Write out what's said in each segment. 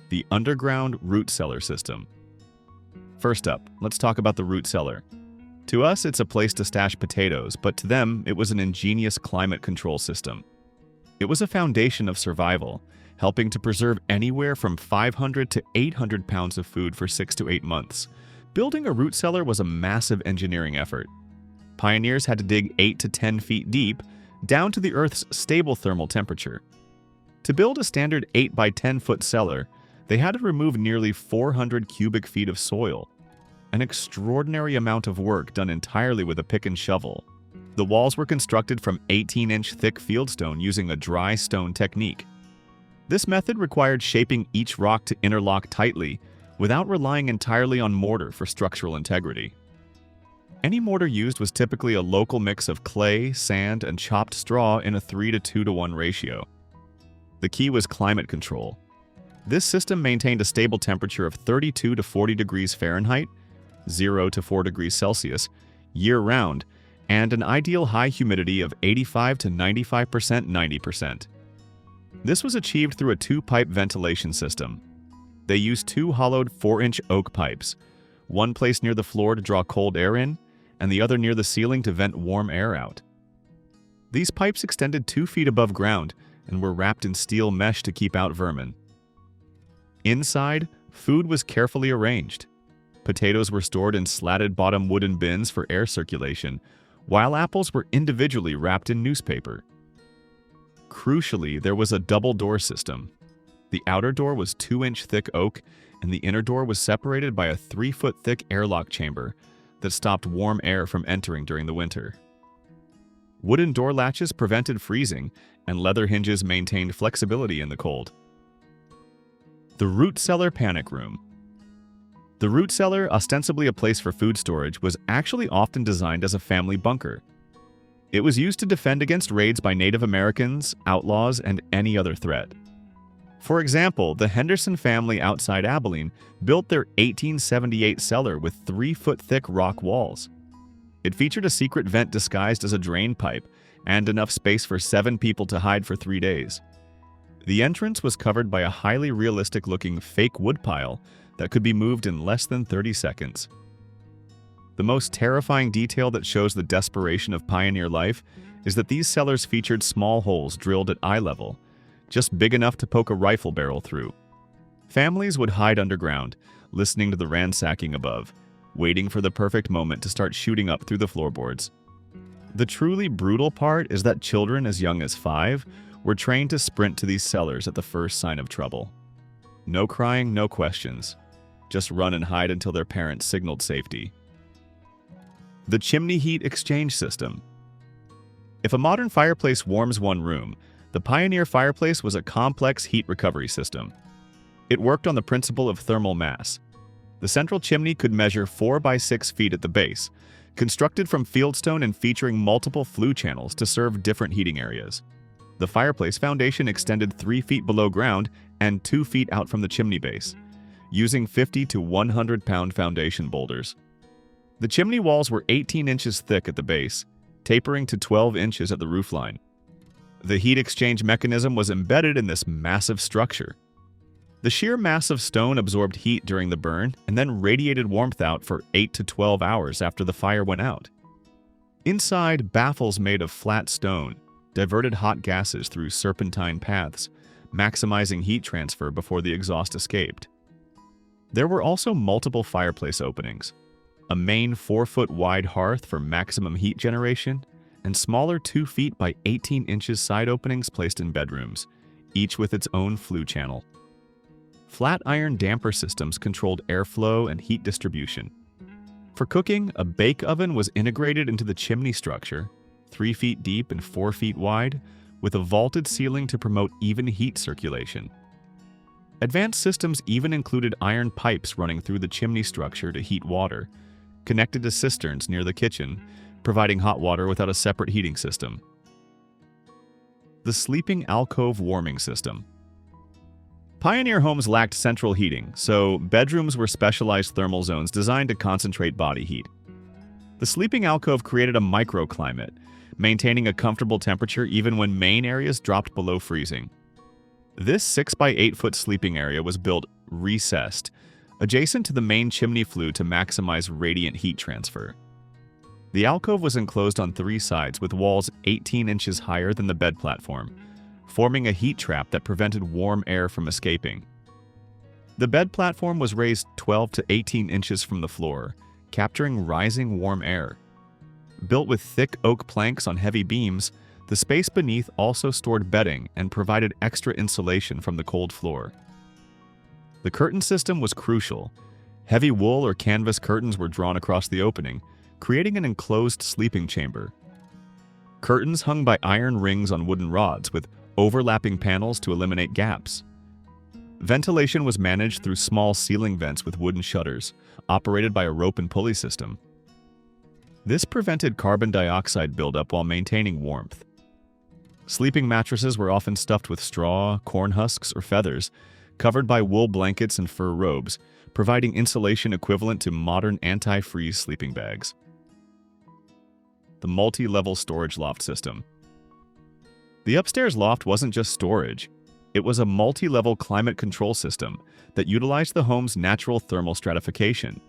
the underground root cellar system. First up, let's talk about the root cellar. To us, it's a place to stash potatoes, but to them, it was an ingenious climate control system. It was a foundation of survival, helping to preserve anywhere from 500 to 800 pounds of food for 6 to 8 months. Building a root cellar was a massive engineering effort. Pioneers had to dig 8 to 10 feet deep, down to the Earth's stable thermal temperature. To build a standard 8 by 10 foot cellar, they had to remove nearly 400 cubic feet of soil, an extraordinary amount of work done entirely with a pick and shovel. The walls were constructed from 18-inch thick fieldstone using a dry stone technique. This method required shaping each rock to interlock tightly without relying entirely on mortar for structural integrity. Any mortar used was typically a local mix of clay, sand, and chopped straw in a 3 to 2 to 1 ratio. The key was climate control. This system maintained a stable temperature of 32 to 40 degrees Fahrenheit, 0 to 4 degrees Celsius, year-round, and an ideal high humidity of 85 to 95% 90%. This was achieved through a 2-pipe ventilation system. They used 2 hollowed 4-inch oak pipes, one placed near the floor to draw cold air in, and the other near the ceiling to vent warm air out. These pipes extended 2 feet above ground and were wrapped in steel mesh to keep out vermin. Inside, food was carefully arranged. Potatoes were stored in slatted-bottom wooden bins for air circulation, while apples were individually wrapped in newspaper. Crucially, there was a double-door system. The outer door was 2-inch thick oak, and the inner door was separated by a 3-foot thick airlock chamber that stopped warm air from entering during the winter. Wooden door latches prevented freezing, and leather hinges maintained flexibility in the cold. The root cellar panic room. The root cellar, ostensibly a place for food storage, was actually often designed as a family bunker. It was used to defend against raids by Native Americans, outlaws, and any other threat. For example, the Henderson family outside Abilene built their 1878 cellar with 3-foot thick rock walls. It featured a secret vent disguised as a drain pipe and enough space for 7 people to hide for 3 days. The entrance was covered by a highly realistic-looking fake woodpile that could be moved in less than 30 seconds. The most terrifying detail that shows the desperation of pioneer life is that these cellars featured small holes drilled at eye level, just big enough to poke a rifle barrel through. Families would hide underground, listening to the ransacking above, waiting for the perfect moment to start shooting up through the floorboards. The truly brutal part is that children as young as 5 were trained to sprint to these cellars at the first sign of trouble. No crying, no questions. Just run and hide until their parents signaled safety. The chimney heat exchange system. If a modern fireplace warms one room, the pioneer fireplace was a complex heat recovery system. It worked on the principle of thermal mass. The central chimney could measure 4 by 6 feet at the base, constructed from fieldstone and featuring multiple flue channels to serve different heating areas. The fireplace foundation extended 3 feet below ground and 2 feet out from the chimney base, using 50 to 100-pound foundation boulders. The chimney walls were 18 inches thick at the base, tapering to 12 inches at the roofline. The heat exchange mechanism was embedded in this massive structure. The sheer mass of stone absorbed heat during the burn and then radiated warmth out for 8 to 12 hours after the fire went out. Inside, baffles made of flat stone diverted hot gases through serpentine paths, maximizing heat transfer before the exhaust escaped. There were also multiple fireplace openings, a main 4-foot wide hearth for maximum heat generation, and smaller 2 feet by 18 inches side openings placed in bedrooms, each with its own flue channel. Flat iron damper systems controlled airflow and heat distribution. For cooking, a bake oven was integrated into the chimney structure, 3 feet deep and 4 feet wide, with a vaulted ceiling to promote even heat circulation. Advanced systems even included iron pipes running through the chimney structure to heat water, connected to cisterns near the kitchen, providing hot water without a separate heating system. The sleeping alcove warming system. Pioneer homes lacked central heating, so bedrooms were specialized thermal zones designed to concentrate body heat. The sleeping alcove created a microclimate, maintaining a comfortable temperature even when main areas dropped below freezing. This 6 by 8 foot sleeping area was built recessed, adjacent to the main chimney flue to maximize radiant heat transfer. The alcove was enclosed on 3 sides with walls 18 inches higher than the bed platform, forming a heat trap that prevented warm air from escaping. The bed platform was raised 12 to 18 inches from the floor, capturing rising warm air. Built with thick oak planks on heavy beams, the space beneath also stored bedding and provided extra insulation from the cold floor. The curtain system was crucial. Heavy wool or canvas curtains were drawn across the opening, creating an enclosed sleeping chamber. Curtains hung by iron rings on wooden rods with overlapping panels to eliminate gaps. Ventilation was managed through small ceiling vents with wooden shutters, operated by a rope and pulley system. This prevented carbon dioxide buildup while maintaining warmth. Sleeping mattresses were often stuffed with straw, corn husks, or feathers, covered by wool blankets and fur robes, providing insulation equivalent to modern anti-freeze sleeping bags. The multi-level storage loft system. The upstairs loft wasn't just storage. It was a multi-level climate control system that utilized the home's natural thermal stratification.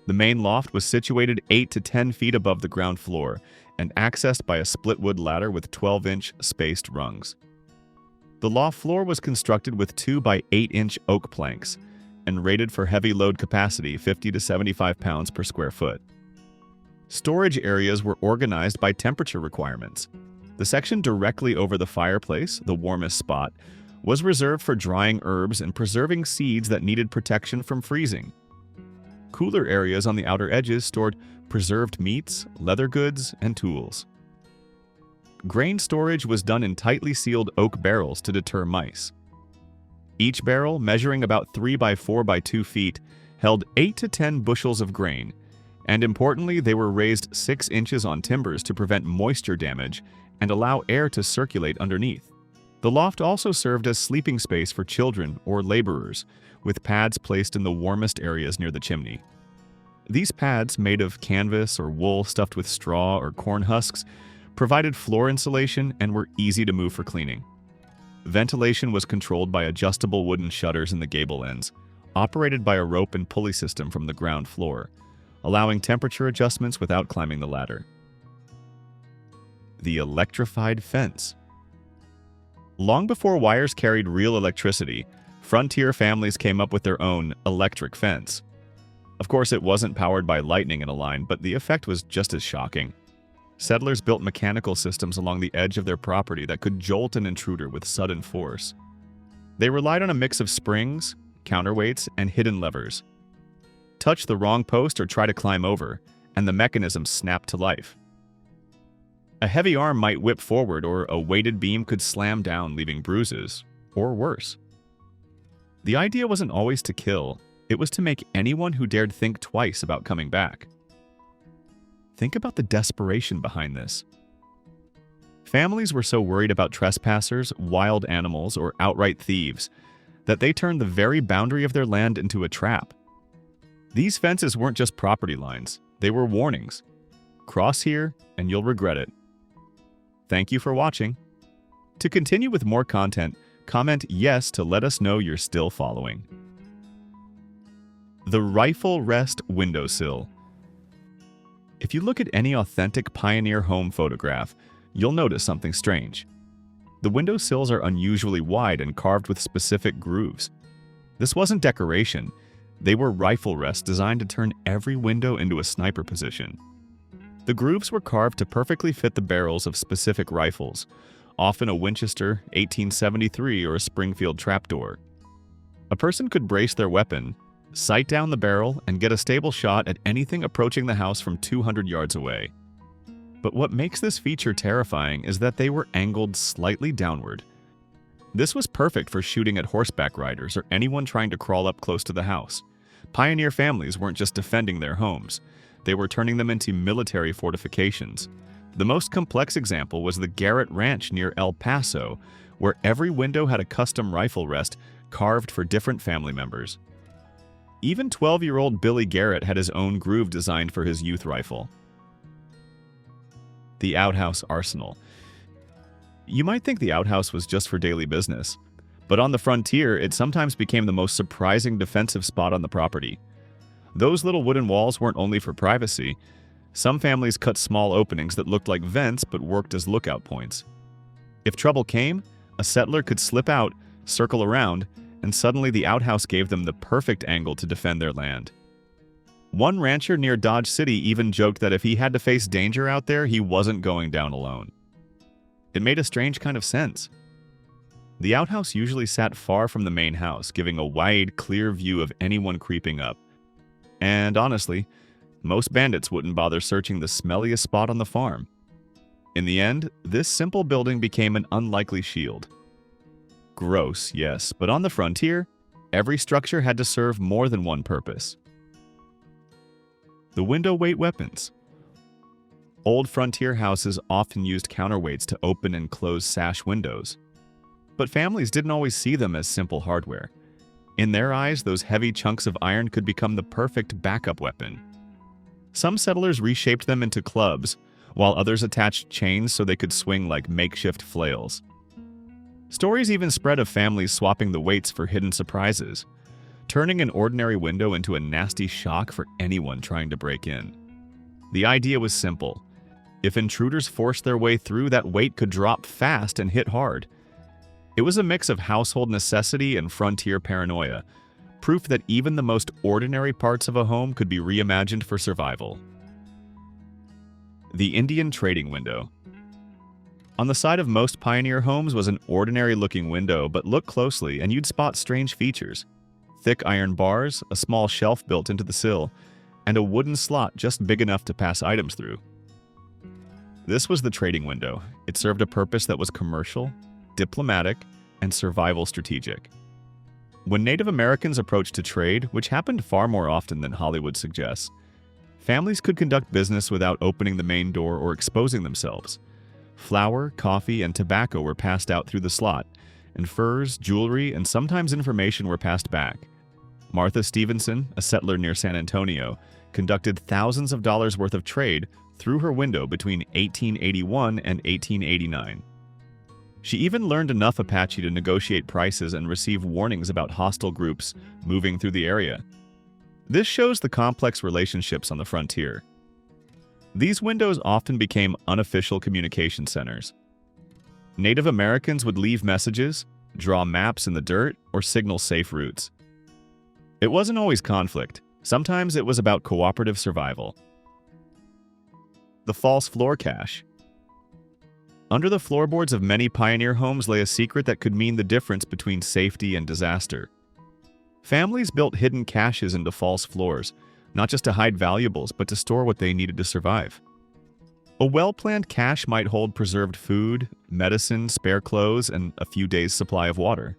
The main loft was situated 8 to 10 feet above the ground floor and accessed by a split wood ladder with 12-inch spaced rungs. The loft floor was constructed with 2 by 8-inch oak planks and rated for heavy load capacity 50 to 75 pounds per square foot. Storage areas were organized by temperature requirements. The section directly over the fireplace, the warmest spot, was reserved for drying herbs and preserving seeds that needed protection from freezing. Cooler areas on the outer edges stored preserved meats, leather goods, and tools. Grain storage was done in tightly sealed oak barrels to deter mice. Each barrel, measuring about 3 by 4 by 2 feet, held 8 to 10 bushels of grain, and importantly, they were raised 6 inches on timbers to prevent moisture damage and allow air to circulate underneath. The loft also served as sleeping space for children or laborers, with pads placed in the warmest areas near the chimney. These pads, made of canvas or wool stuffed with straw or corn husks, provided floor insulation and were easy to move for cleaning. Ventilation was controlled by adjustable wooden shutters in the gable ends, operated by a rope and pulley system from the ground floor, allowing temperature adjustments without climbing the ladder. The electrified fence. Long before wires carried real electricity, frontier families came up with their own electric fence. Of course, it wasn't powered by lightning in a line, but the effect was just as shocking. Settlers built mechanical systems along the edge of their property that could jolt an intruder with sudden force. They relied on a mix of springs, counterweights, and hidden levers. Touch the wrong post or try to climb over, and the mechanism snapped to life. A heavy arm might whip forward, or a weighted beam could slam down, leaving bruises, or worse. The idea wasn't always to kill, it was to make anyone who dared think twice about coming back. Think about the desperation behind this. Families were so worried about trespassers, wild animals, or outright thieves that they turned the very boundary of their land into a trap. These fences weren't just property lines, they were warnings. Cross here and you'll regret it. Thank you for watching. To continue with more content, comment yes to let us know you're still following. The rifle rest windowsill. If you look at any authentic pioneer home photograph, you'll notice something strange. The windowsills are unusually wide and carved with specific grooves. This wasn't decoration. They were rifle rests designed to turn every window into a sniper position. The grooves were carved to perfectly fit the barrels of specific rifles, often a Winchester 1873 or a Springfield trapdoor. A person could brace their weapon, sight down the barrel, and get a stable shot at anything approaching the house from 200 yards away. But what makes this feature terrifying is that they were angled slightly downward. This was perfect for shooting at horseback riders or anyone trying to crawl up close to the house. Pioneer families weren't just defending their homes, they were turning them into military fortifications. The most complex example was the Garrett Ranch near El Paso, where every window had a custom rifle rest carved for different family members. Even 12-year-old Billy Garrett had his own groove designed for his youth rifle. The Outhouse Arsenal. You might think the outhouse was just for daily business, But on the frontier, it sometimes became the most surprising defensive spot on the property. Those little wooden walls weren't only for privacy. Some families cut small openings that looked like vents but worked as lookout points. If trouble came, a settler could slip out, circle around, and suddenly the outhouse gave them the perfect angle to defend their land. One rancher near Dodge City even joked that if he had to face danger out there, he wasn't going down alone. It made a strange kind of sense. The outhouse usually sat far from the main house, giving a wide, clear view of anyone creeping up. And honestly, most bandits wouldn't bother searching the smelliest spot on the farm. In the end, this simple building became an unlikely shield. Gross, yes, but on the frontier, every structure had to serve more than one purpose. The window-weight weapons. Old frontier houses often used counterweights to open and close sash windows. But families didn't always see them as simple hardware. In their eyes, those heavy chunks of iron could become the perfect backup weapon. Some settlers reshaped them into clubs, while others attached chains so they could swing like makeshift flails. Stories even spread of families swapping the weights for hidden surprises, turning an ordinary window into a nasty shock for anyone trying to break in. The idea was simple. If intruders forced their way through, that weight could drop fast and hit hard. It was a mix of household necessity and frontier paranoia, proof that even the most ordinary parts of a home could be reimagined for survival. The Indian trading window. On the side of most pioneer homes was an ordinary-looking window, but look closely and you'd spot strange features. Thick iron bars, a small shelf built into the sill, and a wooden slot just big enough to pass items through. This was the trading window. It served a purpose that was commercial, diplomatic, and survival strategic. When Native Americans approached to trade, which happened far more often than Hollywood suggests, families could conduct business without opening the main door or exposing themselves. Flour, coffee, and tobacco were passed out through the slot, and furs, jewelry, and sometimes information were passed back. Martha Stevenson, a settler near San Antonio, conducted thousands of dollars worth of trade through her window between 1881 and 1889. She even learned enough Apache to negotiate prices and receive warnings about hostile groups moving through the area. This shows the complex relationships on the frontier. These windows often became unofficial communication centers. Native Americans would leave messages, draw maps in the dirt, or signal safe routes. It wasn't always conflict. Sometimes it was about cooperative survival. The false floor cache. Under the floorboards of many pioneer homes lay a secret that could mean the difference between safety and disaster. Families built hidden caches into false floors, not just to hide valuables, but to store what they needed to survive. A well-planned cache might hold preserved food, medicine, spare clothes, and a few days' supply of water.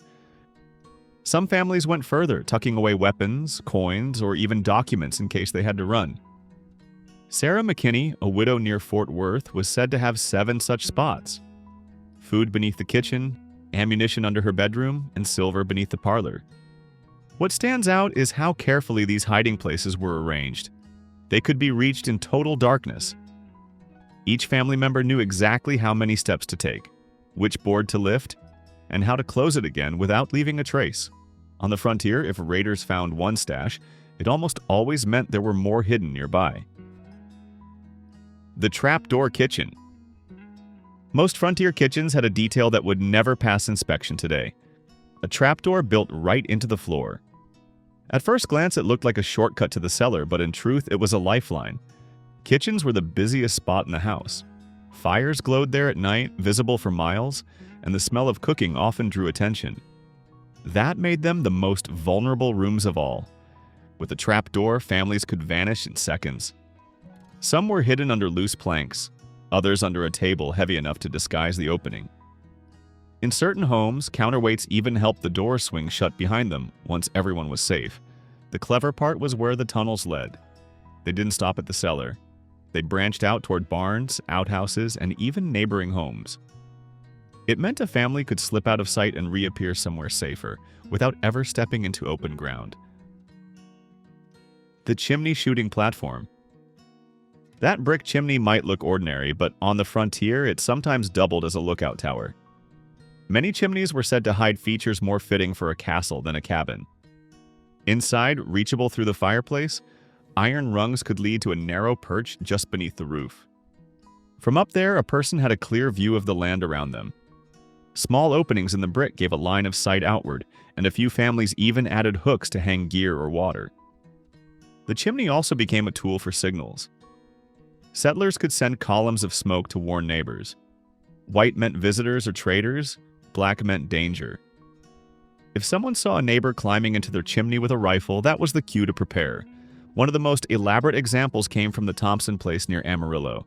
Some families went further, tucking away weapons, coins, or even documents in case they had to run. Sarah McKinney, a widow near Fort Worth, was said to have 7 such spots: food beneath the kitchen, ammunition under her bedroom, and silver beneath the parlor. What stands out is how carefully these hiding places were arranged. They could be reached in total darkness. Each family member knew exactly how many steps to take, which board to lift, and how to close it again without leaving a trace. On the frontier, if raiders found one stash, it almost always meant there were more hidden nearby. The trapdoor kitchen. Most frontier kitchens had a detail that would never pass inspection today: a trapdoor built right into the floor. At first glance, it looked like a shortcut to the cellar, but in truth, it was a lifeline. Kitchens were the busiest spot in the house. Fires glowed there at night, visible for miles, and the smell of cooking often drew attention. That made them the most vulnerable rooms of all. With a trapdoor, families could vanish in seconds. Some were hidden under loose planks, others under a table heavy enough to disguise the opening. In certain homes, counterweights even helped the door swing shut behind them once everyone was safe. The clever part was where the tunnels led. They didn't stop at the cellar. They branched out toward barns, outhouses, and even neighboring homes. It meant a family could slip out of sight and reappear somewhere safer, without ever stepping into open ground. The chimney shooting platform. That brick chimney might look ordinary, but on the frontier, it sometimes doubled as a lookout tower. Many chimneys were said to hide features more fitting for a castle than a cabin. Inside, reachable through the fireplace, iron rungs could lead to a narrow perch just beneath the roof. From up there, a person had a clear view of the land around them. Small openings in the brick gave a line of sight outward, and a few families even added hooks to hang gear or water. The chimney also became a tool for signals. Settlers could send columns of smoke to warn neighbors. White meant visitors or traders, black meant danger. If someone saw a neighbor climbing into their chimney with a rifle, that was the cue to prepare. One of the most elaborate examples came from the Thompson place near Amarillo.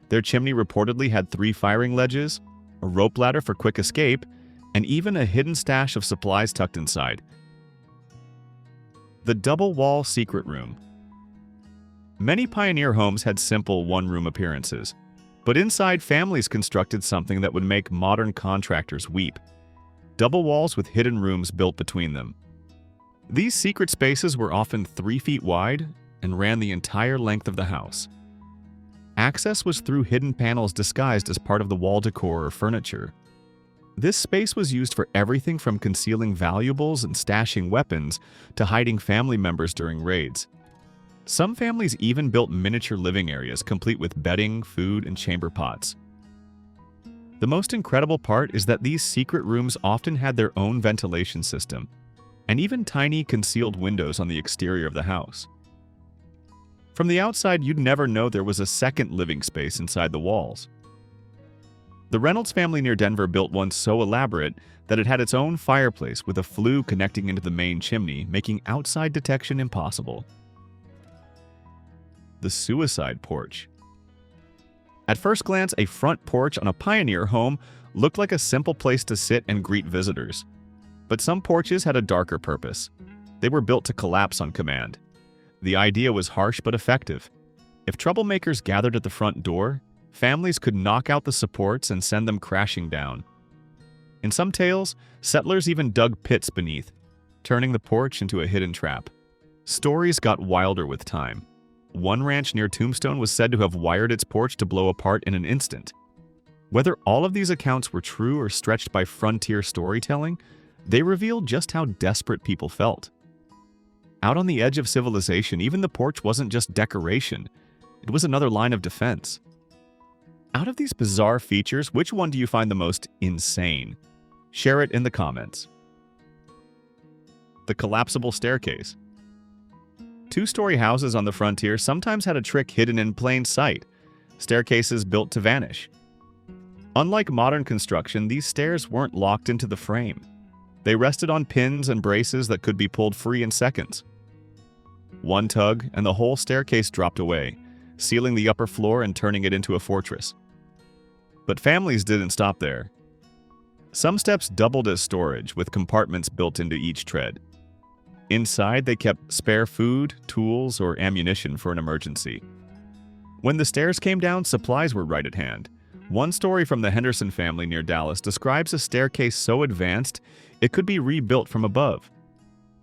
Their chimney reportedly had 3 firing ledges, a rope ladder for quick escape, and even a hidden stash of supplies tucked inside. The double-wall secret room. Many pioneer homes had simple one-room appearances, but inside, families constructed something that would make modern contractors weep. Double walls with hidden rooms built between them. These secret spaces were often 3 feet wide and ran the entire length of the house. Access was through hidden panels disguised as part of the wall decor or furniture. This space was used for everything from concealing valuables and stashing weapons to hiding family members during raids. Some families even built miniature living areas complete with bedding, food, and chamber pots. The most incredible part is that these secret rooms often had their own ventilation system, and even tiny concealed windows on the exterior of the house. From the outside, you'd never know there was a second living space inside the walls. The Reynolds family near Denver built one so elaborate that it had its own fireplace with a flue connecting into the main chimney, making outside detection impossible. The Suicide Porch. At first glance, a front porch on a pioneer home looked like a simple place to sit and greet visitors. But some porches had a darker purpose. They were built to collapse on command. The idea was harsh but effective. If troublemakers gathered at the front door, families could knock out the supports and send them crashing down. In some tales, settlers even dug pits beneath, turning the porch into a hidden trap. Stories got wilder with time. One ranch near Tombstone was said to have wired its porch to blow apart in an instant. Whether all of these accounts were true or stretched by frontier storytelling, they revealed just how desperate people felt. Out on the edge of civilization, even the porch wasn't just decoration. It was another line of defense. Out of these bizarre features, which one do you find the most insane? Share it in the comments. The collapsible staircase. 2-story houses on the frontier sometimes had a trick hidden in plain sight: staircases built to vanish. Unlike modern construction, these stairs weren't locked into the frame. They rested on pins and braces that could be pulled free in seconds. One tug, and the whole staircase dropped away, sealing the upper floor and turning it into a fortress. But families didn't stop there. Some steps doubled as storage, with compartments built into each tread. Inside, they kept spare food, tools, or ammunition for an emergency. When the stairs came down, supplies were right at hand. One story from the Henderson family near Dallas describes a staircase so advanced it could be rebuilt from above.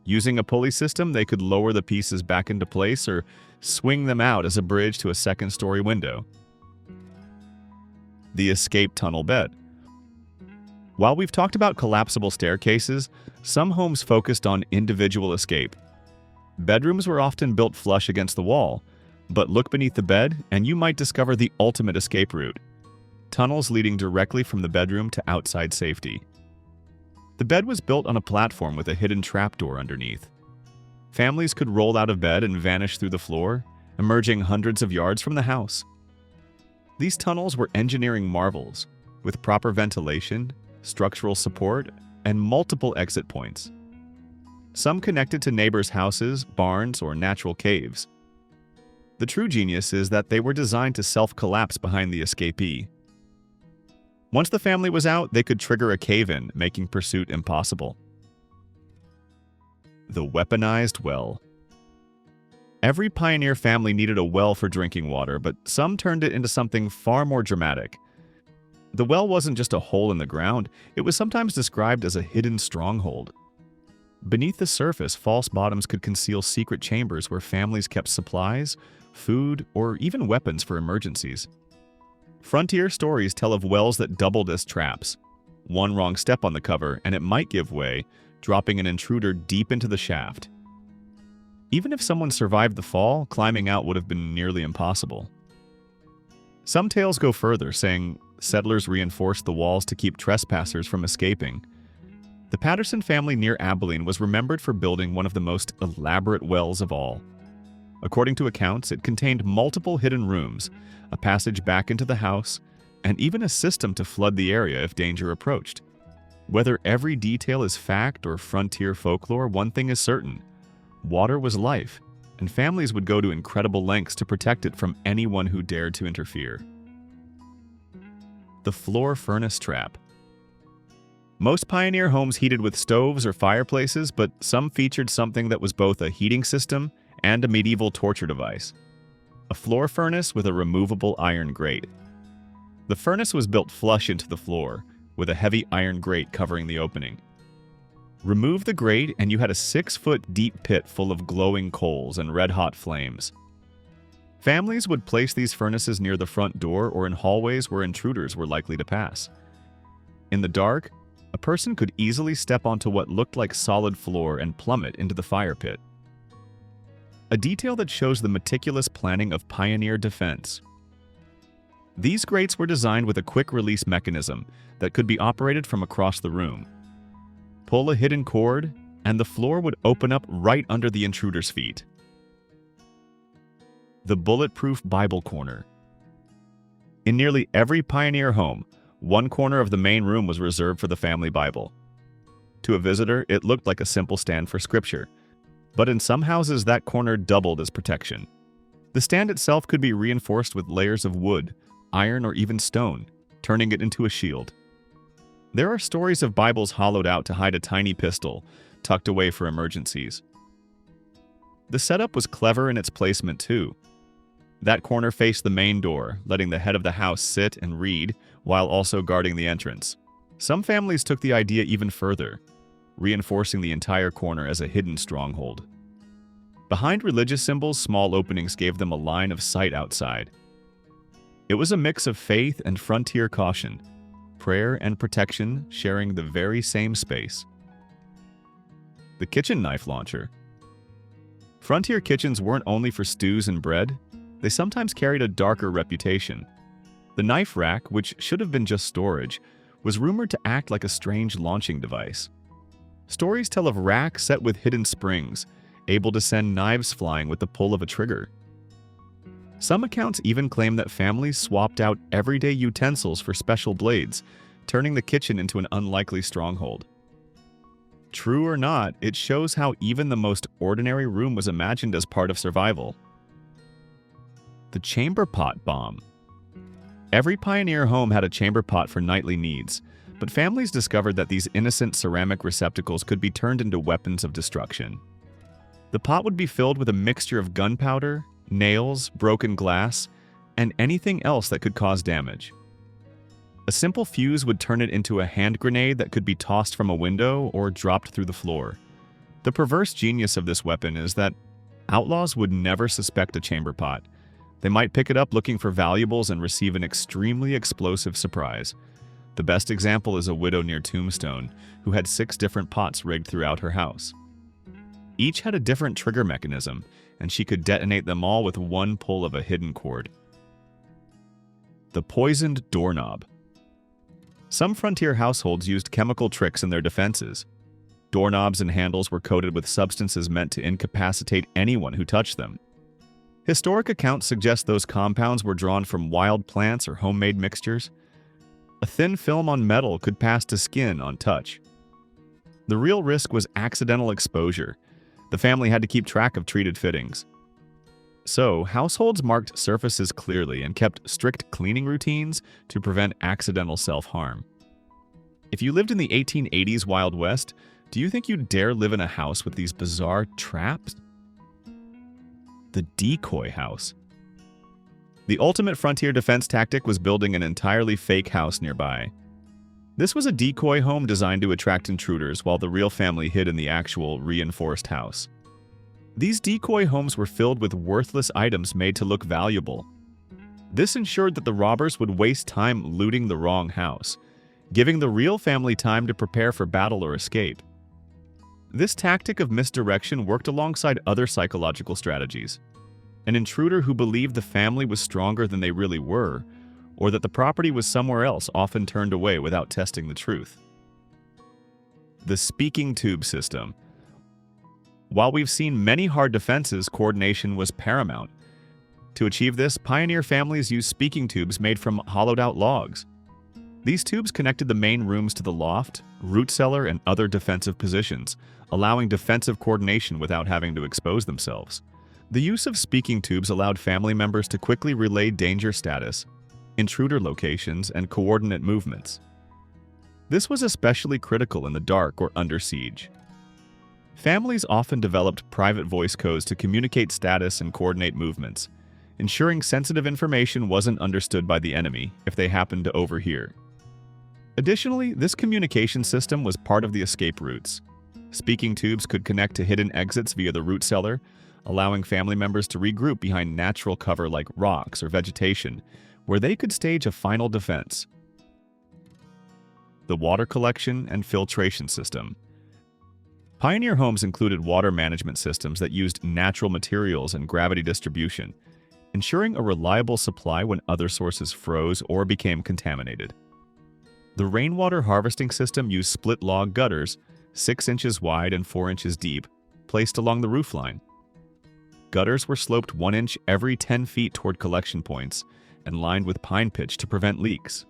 Using a pulley system, they could lower the pieces back into place or swing them out as a bridge to a second-story window. The escape tunnel bed. While we've talked about collapsible staircases, some homes focused on individual escape. Bedrooms were often built flush against the wall, but look beneath the bed and you might discover the ultimate escape route: tunnels leading directly from the bedroom to outside safety. The bed was built on a platform with a hidden trapdoor underneath. Families could roll out of bed and vanish through the floor, emerging hundreds of yards from the house. These tunnels were engineering marvels, with proper ventilation, structural support, and multiple exit points. Some connected to neighbors' houses, barns, or natural caves. The true genius is that they were designed to self-collapse behind the escapee. Once the family was out, they could trigger a cave-in, making pursuit impossible. The Weaponized Well. Every pioneer family needed a well for drinking water, but some turned it into something far more dramatic. The well wasn't just a hole in the ground, it was sometimes described as a hidden stronghold. Beneath the surface, false bottoms could conceal secret chambers where families kept supplies, food, or even weapons for emergencies. Frontier stories tell of wells that doubled as traps. One wrong step on the cover and it might give way, dropping an intruder deep into the shaft. Even if someone survived the fall, climbing out would have been nearly impossible. Some tales go further, saying settlers reinforced the walls to keep trespassers from escaping. The Patterson family near Abilene was remembered for building one of the most elaborate wells of all. According to accounts, it contained multiple hidden rooms, a passage back into the house, and even a system to flood the area if danger approached. Whether every detail is fact or frontier folklore, one thing is certain: water was life, and families would go to incredible lengths to protect it from anyone who dared to interfere. The floor furnace trap. Most pioneer homes heated with stoves or fireplaces, but some featured something that was both a heating system and a medieval torture device: a floor furnace with a removable iron grate. The furnace was built flush into the floor, with a heavy iron grate covering the opening. Remove the grate and you had a 6-foot deep pit full of glowing coals and red-hot flames. Families would place these furnaces near the front door or in hallways where intruders were likely to pass. In the dark, a person could easily step onto what looked like solid floor and plummet into the fire pit. A detail that shows the meticulous planning of pioneer defense. These grates were designed with a quick-release mechanism that could be operated from across the room. Pull a hidden cord, and the floor would open up right under the intruder's feet. The bulletproof Bible corner. In nearly every pioneer home, one corner of the main room was reserved for the family Bible. To a visitor, it looked like a simple stand for scripture, but in some houses that corner doubled as protection. The stand itself could be reinforced with layers of wood, iron, or even stone, turning it into a shield. There are stories of Bibles hollowed out to hide a tiny pistol, tucked away for emergencies. The setup was clever in its placement too. That corner faced the main door, letting the head of the house sit and read while also guarding the entrance. Some families took the idea even further, reinforcing the entire corner as a hidden stronghold. Behind religious symbols, small openings gave them a line of sight outside. It was a mix of faith and frontier caution, prayer and protection sharing the very same space. The kitchen knife launcher. Frontier kitchens weren't only for stews and bread, they sometimes carried a darker reputation. The knife rack, which should have been just storage, was rumored to act like a strange launching device. Stories tell of racks set with hidden springs, able to send knives flying with the pull of a trigger. Some accounts even claim that families swapped out everyday utensils for special blades, turning the kitchen into an unlikely stronghold. True or not, it shows how even the most ordinary room was imagined as part of survival. The chamber pot bomb. Every pioneer home had a chamber pot for nightly needs, but families discovered that these innocent ceramic receptacles could be turned into weapons of destruction. The pot would be filled with a mixture of gunpowder, nails, broken glass, and anything else that could cause damage. A simple fuse would turn it into a hand grenade that could be tossed from a window or dropped through the floor. The perverse genius of this weapon is that outlaws would never suspect a chamber pot. They might pick it up looking for valuables and receive an extremely explosive surprise. The best example is a widow near Tombstone, who had 6 different pots rigged throughout her house. Each had a different trigger mechanism, and she could detonate them all with one pull of a hidden cord. The poisoned doorknob. Some frontier households used chemical tricks in their defenses. Doorknobs and handles were coated with substances meant to incapacitate anyone who touched them. Historic accounts suggest those compounds were drawn from wild plants or homemade mixtures. A thin film on metal could pass to skin on touch. The real risk was accidental exposure. The family had to keep track of treated fittings. So, households marked surfaces clearly and kept strict cleaning routines to prevent accidental self-harm. If you lived in the 1880s Wild West, do you think you'd dare live in a house with these bizarre traps? The Decoy House. The ultimate frontier defense tactic was building an entirely fake house nearby. This was a decoy home designed to attract intruders while the real family hid in the actual reinforced house. These decoy homes were filled with worthless items made to look valuable. This ensured that the robbers would waste time looting the wrong house. giving the real family time to prepare for battle or escape. This tactic of misdirection worked alongside other psychological strategies. An intruder who believed the family was stronger than they really were, or that the property was somewhere else, often turned away without testing the truth. The speaking tube system. While we've seen many hard defenses, coordination was paramount. To achieve this, pioneer families used speaking tubes made from hollowed-out logs. These tubes connected the main rooms to the loft, root cellar, and other defensive positions, allowing defensive coordination without having to expose themselves. The use of speaking tubes allowed family members to quickly relay danger status, intruder locations, and coordinate movements. This was especially critical in the dark or under siege. Families often developed private voice codes to communicate status and coordinate movements, ensuring sensitive information wasn't understood by the enemy if they happened to overhear. Additionally, this communication system was part of the escape routes. Speaking tubes could connect to hidden exits via the root cellar, allowing family members to regroup behind natural cover like rocks or vegetation, where they could stage a final defense. The water collection and filtration system. Pioneer homes included water management systems that used natural materials and gravity distribution, ensuring a reliable supply when other sources froze or became contaminated. The rainwater harvesting system used split log gutters, 6 inches wide and 4 inches deep, placed along the roofline. Gutters were sloped 1 inch every 10 feet toward collection points and lined with pine pitch to prevent leaks.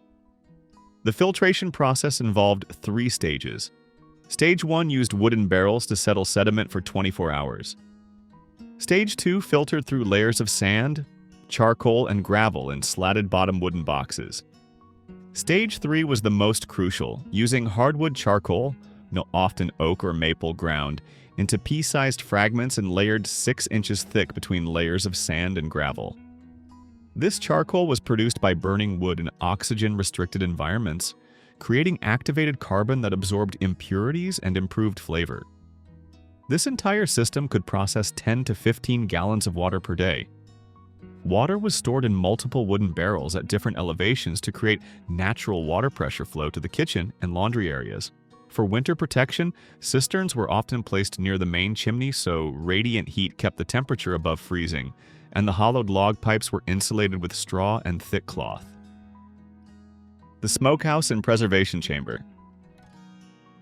The filtration process involved 3 stages. Stage 1 used wooden barrels to settle sediment for 24 hours. Stage 2 filtered through layers of sand, charcoal, and gravel in slatted bottom wooden boxes. Stage 3 was the most crucial, using hardwood charcoal, often oak or maple, ground into pea-sized fragments and layered 6 inches thick between layers of sand and gravel. This charcoal was produced by burning wood in oxygen-restricted environments, creating activated carbon that absorbed impurities and improved flavor. This entire system could process 10 to 15 gallons of water per day. Water was stored in multiple wooden barrels at different elevations to create natural water pressure flow to the kitchen and laundry areas. For winter protection, cisterns were often placed near the main chimney so radiant heat kept the temperature above freezing, and the hollowed log pipes were insulated with straw and thick cloth. The smokehouse and preservation chamber.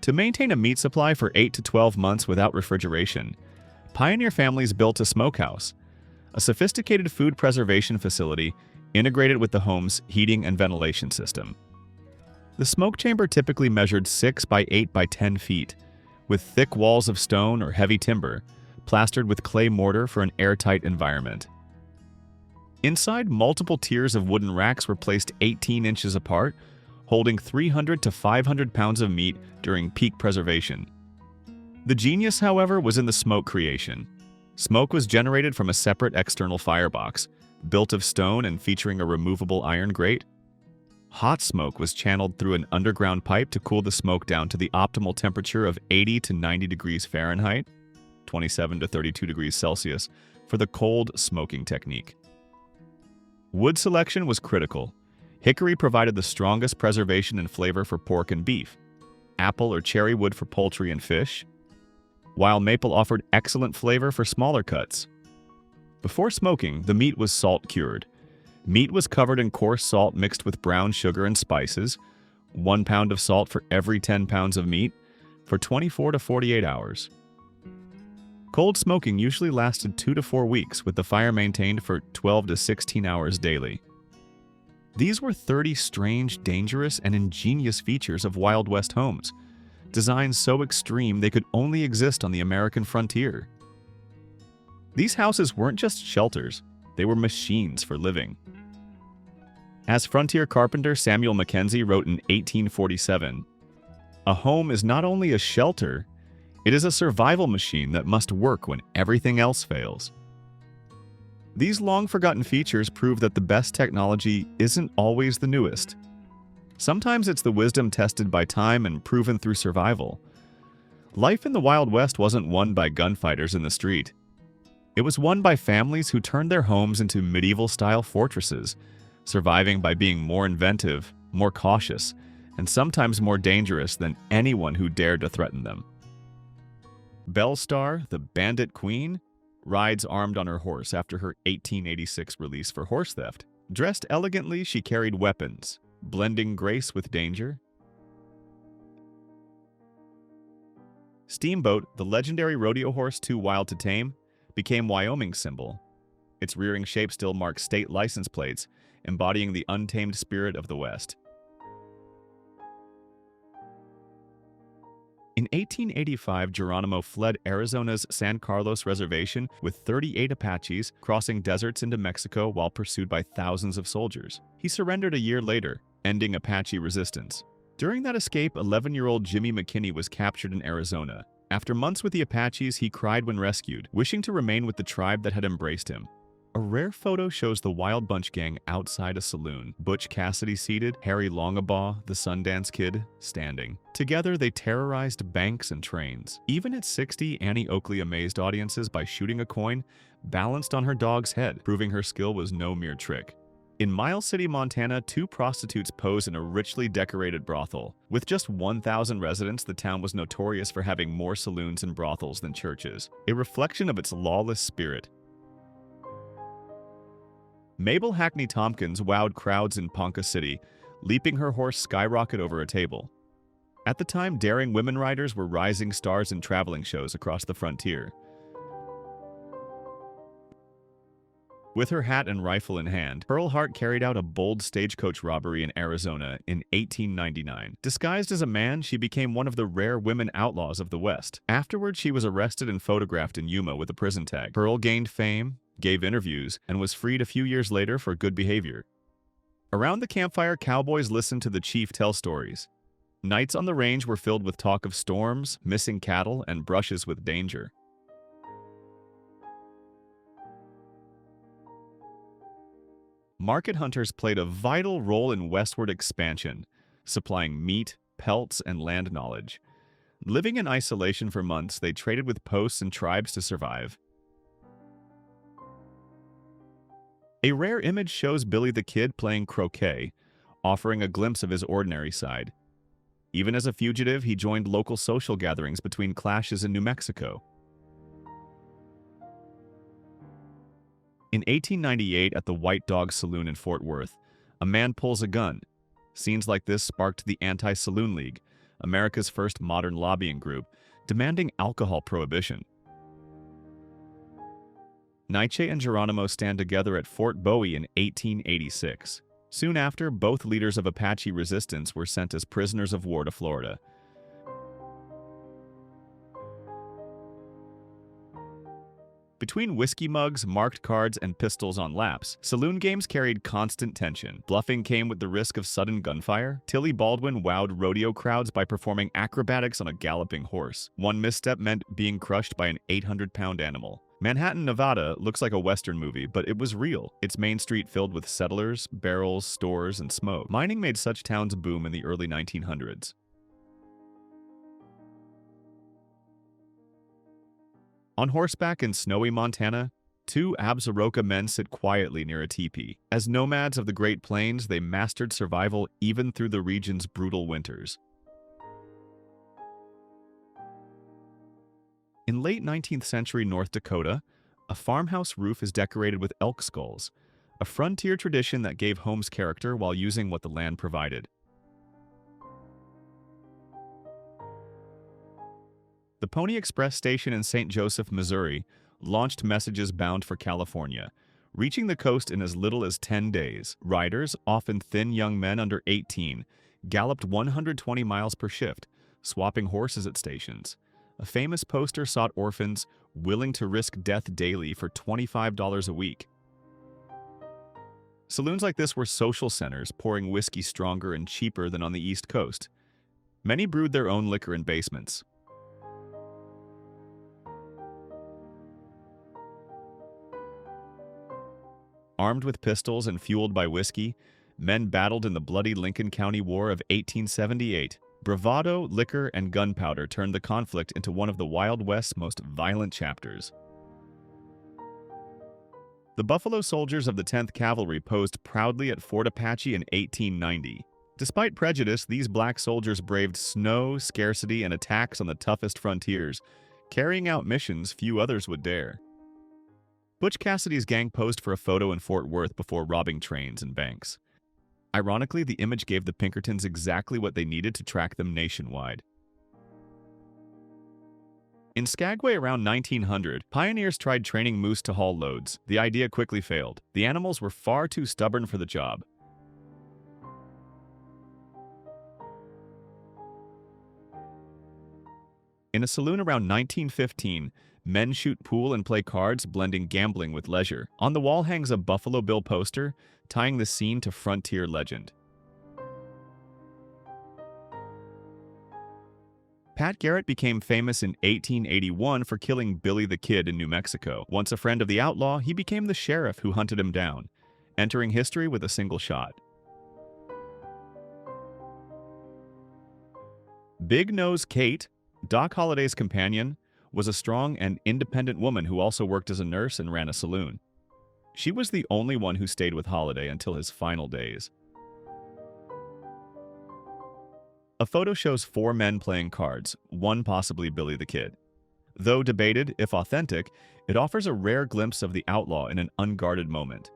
To maintain a meat supply for 8 to 12 months without refrigeration, pioneer families built a smokehouse, a sophisticated food preservation facility integrated with the home's heating and ventilation system. The smoke chamber typically measured 6 by 8 by 10 feet, with thick walls of stone or heavy timber, plastered with clay mortar for an airtight environment. Inside, multiple tiers of wooden racks were placed 18 inches apart, holding 300 to 500 pounds of meat during peak preservation. The genius, however, was in the smoke creation. Smoke was generated from a separate external firebox, built of stone and featuring a removable iron grate. Hot smoke was channeled through an underground pipe to cool the smoke down to the optimal temperature of 80 to 90 degrees Fahrenheit, 27 to 32 degrees Celsius, for the cold smoking technique. Wood selection was critical. Hickory provided the strongest preservation and flavor for pork and beef, apple or cherry wood for poultry and fish, while maple offered excellent flavor for smaller cuts. Before smoking, the meat was salt-cured. Meat was covered in coarse salt mixed with brown sugar and spices, 1 pound of salt for every 10 pounds of meat, for 24 to 48 hours. Cold smoking usually lasted 2 to 4 weeks, with the fire maintained for 12 to 16 hours daily. These were 30 strange, dangerous, and ingenious features of Wild West homes, designs so extreme they could only exist on the American frontier. These houses weren't just shelters, they were machines for living. As frontier carpenter Samuel Mackenzie wrote in 1847, "A home is not only a shelter, it is a survival machine that must work when everything else fails." These long-forgotten features prove that the best technology isn't always the newest. Sometimes it's the wisdom tested by time and proven through survival. Life in the Wild West wasn't won by gunfighters in the street. It was won by families who turned their homes into medieval-style fortresses, surviving by being more inventive, more cautious, and sometimes more dangerous than anyone who dared to threaten them. Bellstar, the bandit queen, rides armed on her horse after her 1886 release for horse theft. Dressed elegantly, she carried weapons, blending grace with danger. Steamboat, the legendary rodeo horse too wild to tame, became Wyoming's symbol. Its rearing shape still marks state license plates, embodying the untamed spirit of the West. In 1885, Geronimo fled Arizona's San Carlos Reservation with 38 Apaches, crossing deserts into Mexico while pursued by thousands of soldiers. He surrendered a year later, ending Apache resistance. During that escape, 11-year-old Jimmy McKinney was captured in Arizona. After months with the Apaches, he cried when rescued, wishing to remain with the tribe that had embraced him. A rare photo shows the Wild Bunch gang outside a saloon. Butch Cassidy seated, Harry Longabaugh, the Sundance Kid, standing. Together, they terrorized banks and trains. Even at 60, Annie Oakley amazed audiences by shooting a coin balanced on her dog's head, proving her skill was no mere trick. In Miles City, Montana, 2 prostitutes pose in a richly decorated brothel. With just 1,000 residents, the town was notorious for having more saloons and brothels than churches, a reflection of its lawless spirit. Mabel Hackney Tompkins wowed crowds in Ponca City, leaping her horse skyrocket over a table. At the time, daring women riders were rising stars in traveling shows across the frontier. With her hat and rifle in hand, Pearl Hart carried out a bold stagecoach robbery in Arizona in 1899. Disguised as a man, she became one of the rare women outlaws of the West. Afterward, she was arrested and photographed in Yuma with a prison tag. Pearl gained fame, gave interviews, and was freed a few years later for good behavior. Around the campfire, cowboys listened to the chief tell stories. Nights on the range were filled with talk of storms, missing cattle, and brushes with danger. Market hunters played a vital role in westward expansion, supplying meat, pelts, and land knowledge. Living in isolation for months, they traded with posts and tribes to survive. A rare image shows Billy the Kid playing croquet, offering a glimpse of his ordinary side. Even as a fugitive, he joined local social gatherings between clashes in New Mexico. In 1898, at the White Dog Saloon in Fort Worth, a man pulls a gun. Scenes like this sparked the Anti-Saloon League, America's first modern lobbying group, demanding alcohol prohibition. Nietzsche and Geronimo stand together at Fort Bowie in 1886. Soon after, both leaders of Apache resistance were sent as prisoners of war to Florida. Between whiskey mugs, marked cards, and pistols on laps, saloon games carried constant tension. Bluffing came with the risk of sudden gunfire. Tilly Baldwin wowed rodeo crowds by performing acrobatics on a galloping horse. One misstep meant being crushed by an 800-pound animal. Manhattan, Nevada looks like a Western movie, but it was real. Its main street filled with settlers, barrels, stores, and smoke. Mining made such towns boom in the early 1900s. On horseback in snowy Montana, 2 Absaroka men sit quietly near a teepee. As nomads of the Great Plains, they mastered survival even through the region's brutal winters. In late 19th century North Dakota, a farmhouse roof is decorated with elk skulls, a frontier tradition that gave homes character while using what the land provided. The Pony Express station in St. Joseph, Missouri, launched messages bound for California, reaching the coast in as little as 10 days. Riders, often thin young men under 18, galloped 120 miles per shift, swapping horses at stations. A famous poster sought orphans willing to risk death daily for $25 a week. Saloons like this were social centers, pouring whiskey stronger and cheaper than on the East Coast. Many brewed their own liquor in basements. Armed with pistols and fueled by whiskey, men battled in the bloody Lincoln County War of 1878. Bravado, liquor, and gunpowder turned the conflict into one of the Wild West's most violent chapters. The Buffalo Soldiers of the 10th Cavalry posed proudly at Fort Apache in 1890. Despite prejudice, these black soldiers braved snow, scarcity, and attacks on the toughest frontiers, carrying out missions few others would dare. Butch Cassidy's gang posed for a photo in Fort Worth before robbing trains and banks. Ironically, the image gave the Pinkertons exactly what they needed to track them nationwide. In Skagway around 1900, pioneers tried training moose to haul loads. The idea quickly failed. The animals were far too stubborn for the job. In a saloon around 1915, men shoot pool and play cards, blending gambling with leisure. On the wall hangs a Buffalo Bill poster, tying the scene to frontier legend. Pat Garrett became famous in 1881 for killing Billy the Kid in New Mexico. Once a friend of the outlaw, he became the sheriff who hunted him down, entering history with a single shot. Big Nose Kate, Doc Holliday's companion, was a strong and independent woman who also worked as a nurse and ran a saloon. She was the only one who stayed with Holliday until his final days. A photo shows 4 men playing cards, one possibly Billy the Kid. Though debated, if authentic, it offers a rare glimpse of the outlaw in an unguarded moment.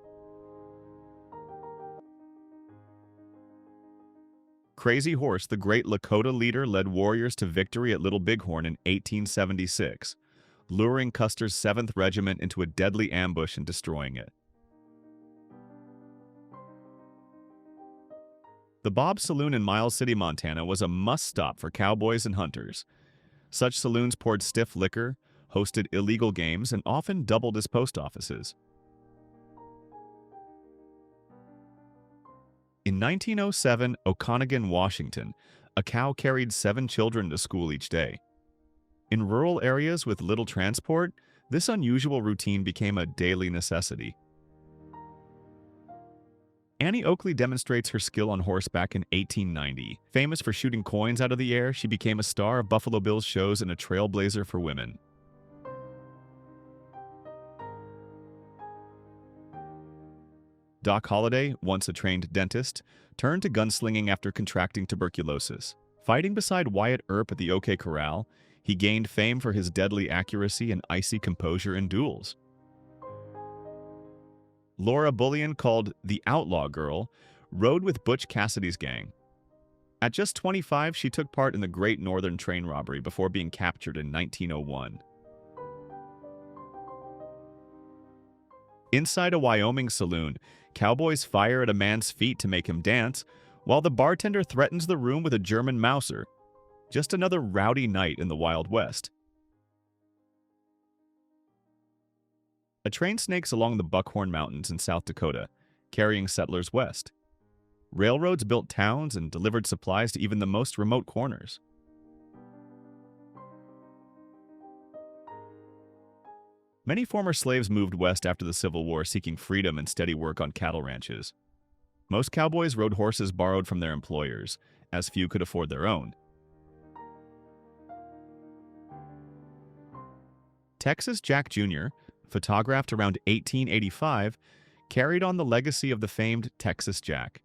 Crazy Horse, the great Lakota leader, led warriors to victory at Little Bighorn in 1876, luring Custer's 7th Regiment into a deadly ambush and destroying it. The Bob's Saloon in Miles City, Montana was a must-stop for cowboys and hunters. Such saloons poured stiff liquor, hosted illegal games, and often doubled as post offices. In 1907, Okanogan, Washington, a cow carried 7 children to school each day. In rural areas with little transport, this unusual routine became a daily necessity. Annie Oakley demonstrates her skill on horseback in 1890. Famous for shooting coins out of the air, she became a star of Buffalo Bill's shows and a trailblazer for women. Doc Holliday, once a trained dentist, turned to gunslinging after contracting tuberculosis. Fighting beside Wyatt Earp at the OK Corral, he gained fame for his deadly accuracy and icy composure in duels. Laura Bullion, called the Outlaw Girl, rode with Butch Cassidy's gang. At just 25, she took part in the Great Northern Train Robbery before being captured in 1901. Inside a Wyoming saloon, cowboys fire at a man's feet to make him dance, while the bartender threatens the room with a German Mauser. Just another rowdy night in the Wild West. A train snakes along the Buckhorn Mountains in South Dakota, carrying settlers west. Railroads built towns and delivered supplies to even the most remote corners. Many former slaves moved west after the Civil War, seeking freedom and steady work on cattle ranches. Most cowboys rode horses borrowed from their employers, as few could afford their own. Texas Jack Jr., photographed around 1885, carried on the legacy of the famed Texas Jack.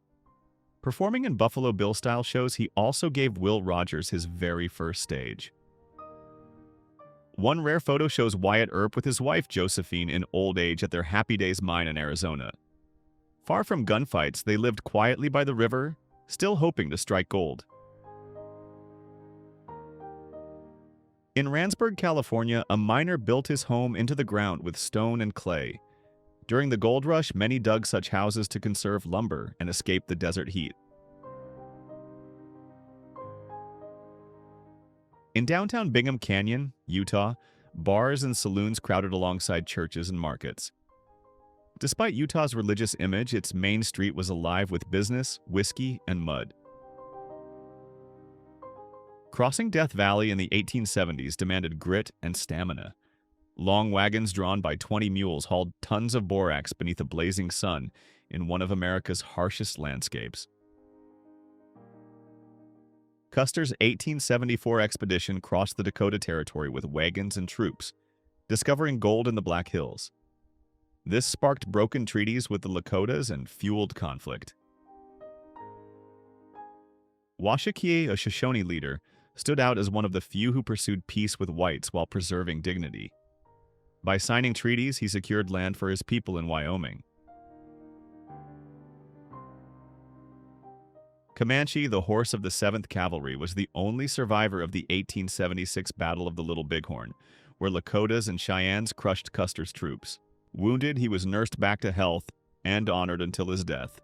Performing in Buffalo Bill-style shows, he also gave Will Rogers his very first stage. One rare photo shows Wyatt Earp with his wife Josephine in old age at their Happy Days mine in Arizona. Far from gunfights, they lived quietly by the river, still hoping to strike gold. In Randsburg, California, a miner built his home into the ground with stone and clay. During the gold rush, many dug such houses to conserve lumber and escape the desert heat. In downtown Bingham Canyon, Utah, bars and saloons crowded alongside churches and markets. Despite Utah's religious image, its main street was alive with business, whiskey, and mud. Crossing Death Valley in the 1870s demanded grit and stamina. Long wagons drawn by 20 mules hauled tons of borax beneath a blazing sun in one of America's harshest landscapes. Custer's 1874 expedition crossed the Dakota Territory with wagons and troops, discovering gold in the Black Hills. This sparked broken treaties with the Lakotas and fueled conflict. Washakie, a Shoshone leader, stood out as one of the few who pursued peace with whites while preserving dignity. By signing treaties, he secured land for his people in Wyoming. Comanche, the horse of the 7th Cavalry, was the only survivor of the 1876 Battle of the Little Bighorn, where Lakotas and Cheyennes crushed Custer's troops. Wounded, he was nursed back to health and honored until his death.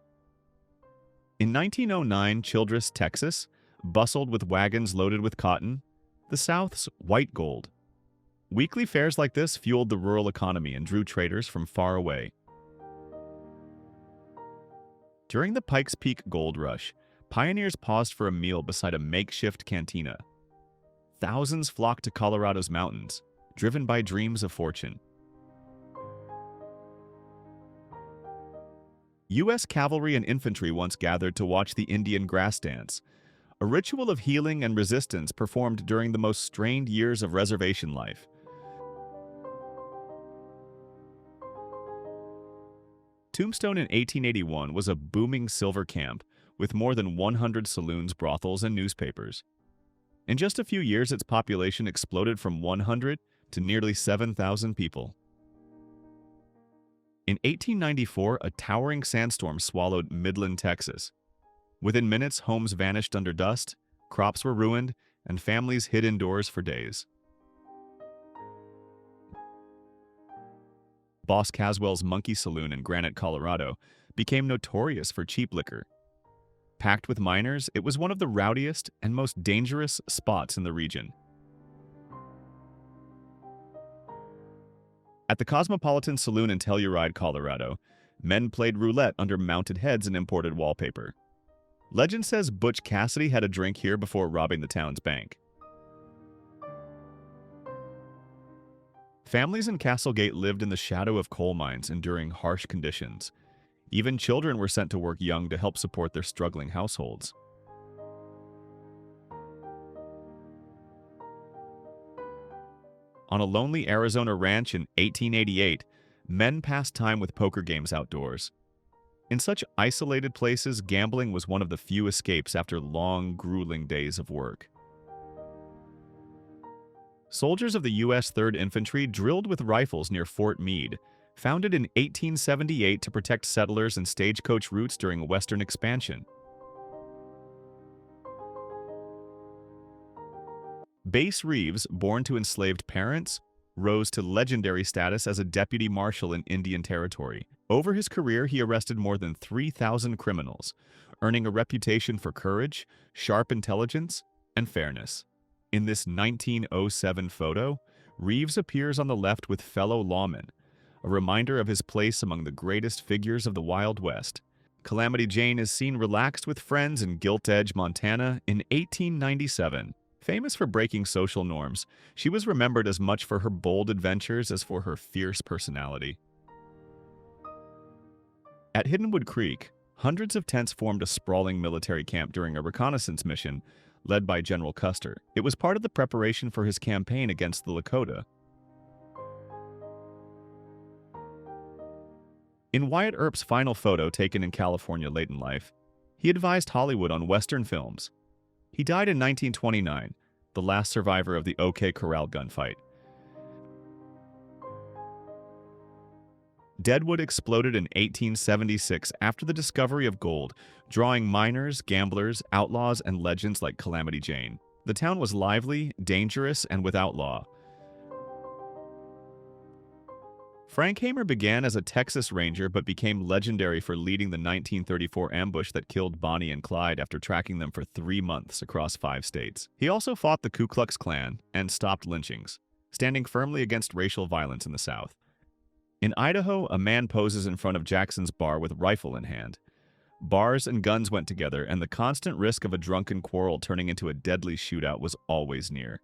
In 1909, Childress, Texas, bustled with wagons loaded with cotton, the South's white gold. Weekly fairs like this fueled the rural economy and drew traders from far away. During the Pikes Peak Gold Rush, pioneers paused for a meal beside a makeshift cantina. Thousands flocked to Colorado's mountains, driven by dreams of fortune. U.S. cavalry and infantry once gathered to watch the Indian grass dance, a ritual of healing and resistance performed during the most strained years of reservation life. Tombstone in 1881 was a booming silver camp with more than 100 saloons, brothels, and newspapers. In just a few years, its population exploded from 100 to nearly 7,000 people. In 1894, a towering sandstorm swallowed Midland, Texas. Within minutes, homes vanished under dust, crops were ruined, and families hid indoors for days. Boss Caswell's Monkey Saloon in Granite, Colorado, became notorious for cheap liquor. Packed with miners, it was one of the rowdiest and most dangerous spots in the region. At the Cosmopolitan Saloon in Telluride, Colorado, men played roulette under mounted heads and imported wallpaper. Legend says Butch Cassidy had a drink here before robbing the town's bank. Families in Castlegate lived in the shadow of coal mines, enduring harsh conditions. Even children were sent to work young to help support their struggling households. On a lonely Arizona ranch in 1888, men passed time with poker games outdoors. In such isolated places, gambling was one of the few escapes after long, grueling days of work. Soldiers of the U.S. 3rd Infantry drilled with rifles near Fort Meade, founded in 1878 to protect settlers and stagecoach routes during Western expansion. Bass Reeves, born to enslaved parents, rose to legendary status as a deputy marshal in Indian Territory. Over his career, he arrested more than 3,000 criminals, earning a reputation for courage, sharp intelligence, and fairness. In this 1907 photo, Reeves appears on the left with fellow lawmen, a reminder of his place among the greatest figures of the Wild West. Calamity Jane is seen relaxed with friends in Gilt Edge, Montana in 1897. Famous for breaking social norms, she was remembered as much for her bold adventures as for her fierce personality. At Hiddenwood Creek, hundreds of tents formed a sprawling military camp during a reconnaissance mission led by General Custer. It was part of the preparation for his campaign against the Lakota. In Wyatt Earp's final photo taken in California late in life, he advised Hollywood on Western films. He died in 1929, the last survivor of the OK Corral gunfight. Deadwood exploded in 1876 after the discovery of gold, drawing miners, gamblers, outlaws, and legends like Calamity Jane. The town was lively, dangerous, and without law. Frank Hamer began as a Texas Ranger but became legendary for leading the 1934 ambush that killed Bonnie and Clyde after tracking them for 3 months across 5 states. He also fought the Ku Klux Klan and stopped lynchings, standing firmly against racial violence in the South. In Idaho, a man poses in front of Jackson's bar with rifle in hand. Bars and guns went together, and the constant risk of a drunken quarrel turning into a deadly shootout was always near.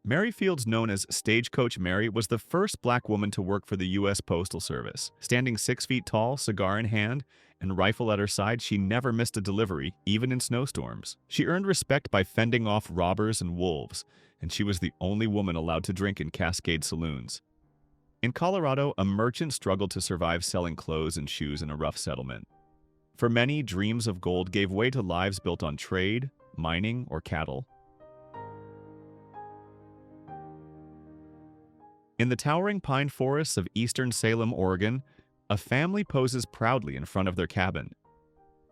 Mary Fields, known as Stagecoach Mary, was the first black woman to work for the U.S. Postal Service. Standing 6 feet tall, cigar in hand, and rifle at her side, she never missed a delivery, even in snowstorms. She earned respect by fending off robbers and wolves, and she was the only woman allowed to drink in Cascade saloons. In Colorado, a merchant struggled to survive selling clothes and shoes in a rough settlement. For many, dreams of gold gave way to lives built on trade, mining, or cattle. In the towering pine forests of eastern Salem, Oregon, a family poses proudly in front of their cabin.